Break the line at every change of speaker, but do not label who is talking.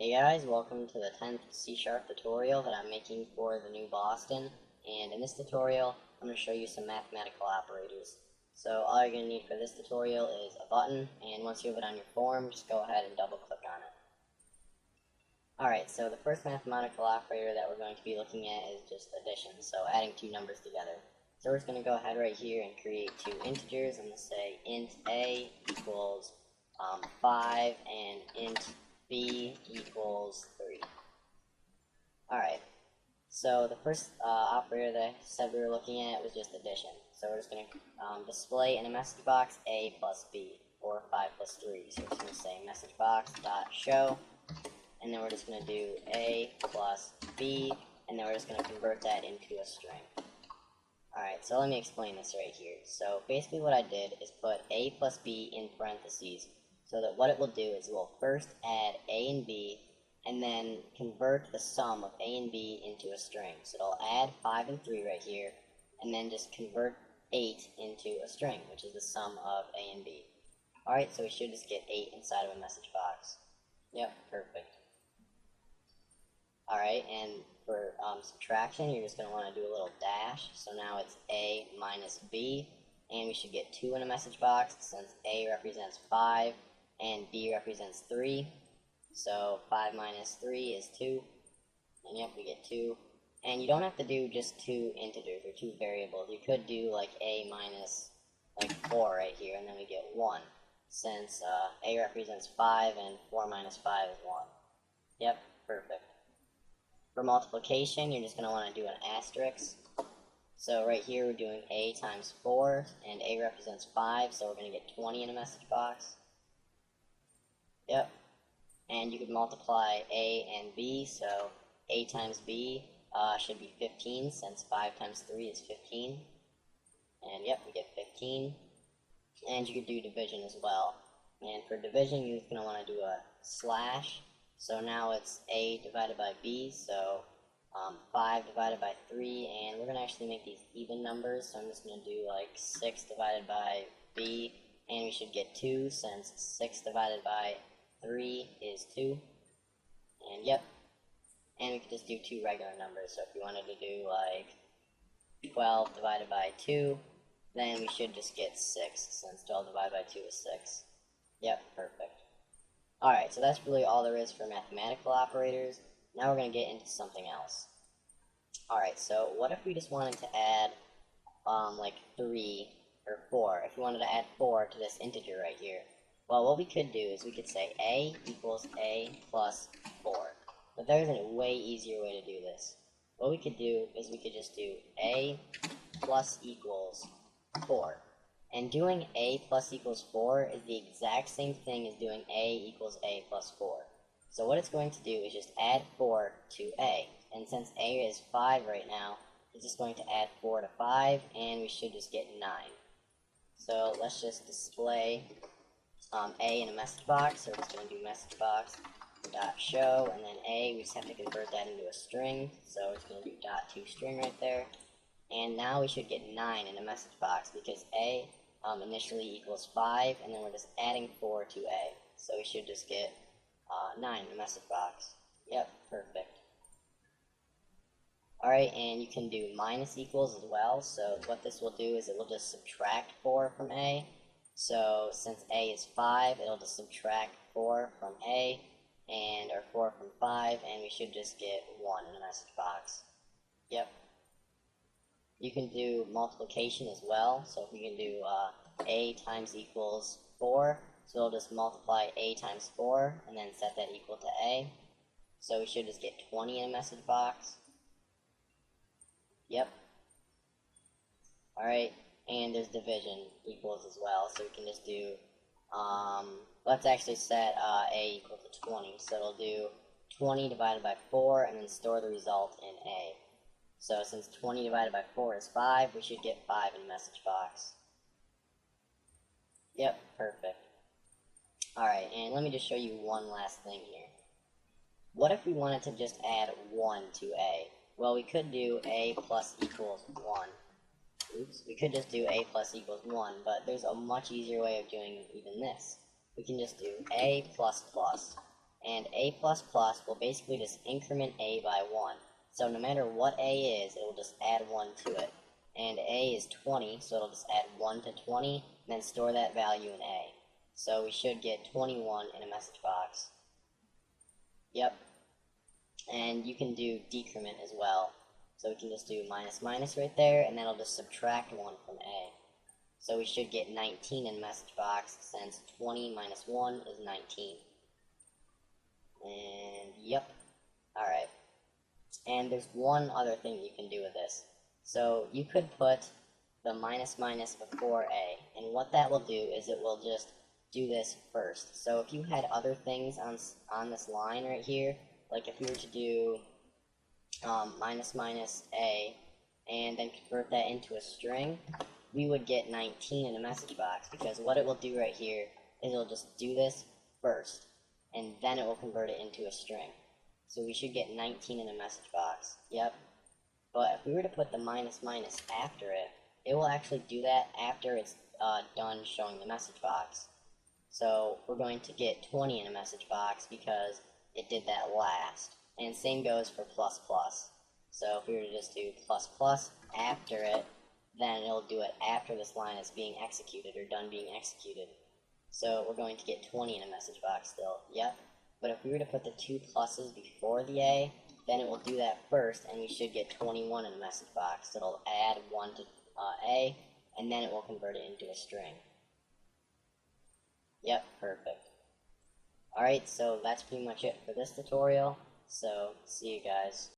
Hey guys, welcome to the 10th C# tutorial that I'm making for the new Boston. And in this tutorial, I'm going to show you some mathematical operators. So all you're going to need for this tutorial is a button, and once you have it on your form, just go ahead and double click on it. Alright, so the first mathematical operator that we're going to be looking at is just addition, so adding two numbers together. So we're just going to go ahead right here and create two integers. I'm going to say int a equals 5 and int b equals 3. Alright, so the first operator that I said we were looking at was just addition. So we're just going to display in a message box a plus b, or 5 plus 3. So we're just going to say message box dot show, and then we're just going to do a plus b, and then we're just going to convert that into a string. Alright, so let me explain this right here. So basically what I did is put a plus b in parentheses, so that what it will do is it will first add a and b, and then convert the sum of a and b into a string. So it'll add 5 and 3 right here, and then just convert 8 into a string, which is the sum of a and b. Alright, so we should just get 8 inside of a message box. Yep, perfect. Alright, and for subtraction, you're just going to want to do a little dash. So now it's a minus b, and we should get 2 in a message box since a represents 5 and b represents 3. So 5 minus 3 is 2, and yep, we get 2. And you don't have to do just two integers or two variables. You could do like a minus like 4 right here, and then we get 1, since a represents 5 and 4 minus 5 is 1. Yep, perfect. For multiplication, you're just going to want to do an asterisk. So right here we're doing a times 4, and a represents 5, so we're going to get 20 in a message box. Yep. And you could multiply a and b, so a times b should be 15, since 5 times 3 is 15. And yep, we get 15. And you could do division as well. And for division, you're going to want to do a slash. So now it's a divided by b, so 5 divided by 3, and we're going to actually make these even numbers, so I'm just going to do like 6 divided by b, and we should get 2, since 6 divided by 3 is 2, and yep, and we could just do two regular numbers. So if you wanted to do like 12 divided by 2, then we should just get 6, since 12 divided by 2 is 6. Yep, perfect. Alright, so that's really all there is for mathematical operators. Now we're going to get into something else. Alright, so what if we just wanted to add like 3 or 4? If we wanted to add 4 to this integer right here. Well, what we could do is we could say a equals a plus 4. But there's a way easier way to do this. What we could do is we could just do a plus equals 4. And doing a plus equals 4 is the exact same thing as doing a equals a plus 4. So what it's going to do is just add 4 to a. And since a is 5 right now, it's just going to add 4 to 5, and we should just get 9. So let's just display a in a message box. So we're just going to do message box dot show, and then a, we just have to convert that into a string. So we're just going to do dot toString right there. And now we should get 9 in a message box, because a initially equals 5, and then we're just adding 4 to a. So we should just get 9 in the message box. Yep, perfect. Alright, and you can do minus equals as well. So what this will do is it will just subtract 4 from a. So since a is 5, it'll just subtract 4 from a, or 4 from 5, and we should just get 1 in the message box. Yep. You can do multiplication as well, so we can do a times equals 4, so we'll just multiply a times 4, and then set that equal to a. So we should just get 20 in a message box. Yep. Alright, and there's division equals as well, so we can just do, let's actually set a equal to 20, so it'll do 20 divided by 4, and then store the result in a. So since 20 divided by 4 is 5, we should get 5 in the message box. Yep, perfect. Alright, and let me just show you one last thing here. What if we wanted to just add 1 to a? Well, we could do a plus equals 1. Oops, we could just do a plus equals 1, but there's a much easier way of doing even this. We can just do a plus plus. and a++ will basically just increment a by 1. So no matter what a is, it will just add 1 to it. And a is 20, so it'll just add 1 to 20, and then store that value in a. So we should get 21 in a message box. Yep. And you can do decrement as well. So we can just do minus minus right there, and then it'll just subtract 1 from a. So we should get 19 in message box, since 20 minus 1 is 19. And yep. Alright. And there's one other thing you can do with this. So you could put the minus minus before a, and what that will do is it will just do this first. So if you had other things on this line right here, like if we were to do minus minus a, and then convert that into a string, we would get 19 in a message box, because what it will do right here is it'll just do this first, and then it will convert it into a string. So we should get 19 in a message box. Yep. But if we were to put the minus minus after it, it will actually do that after it's done showing the message box. So we're going to get 20 in a message box because it did that last. And same goes for plus plus. So if we were to just do plus plus after it, then it'll do it after this line is being executed or done being executed. So we're going to get 20 in a message box still. Yep. But if we were to put the two pluses before the a, then it will do that first, and we should get 21 in a message box. It'll add 1 to a, and then it will convert it into a string. Yep, perfect. Alright, so that's pretty much it for this tutorial. So, see you guys.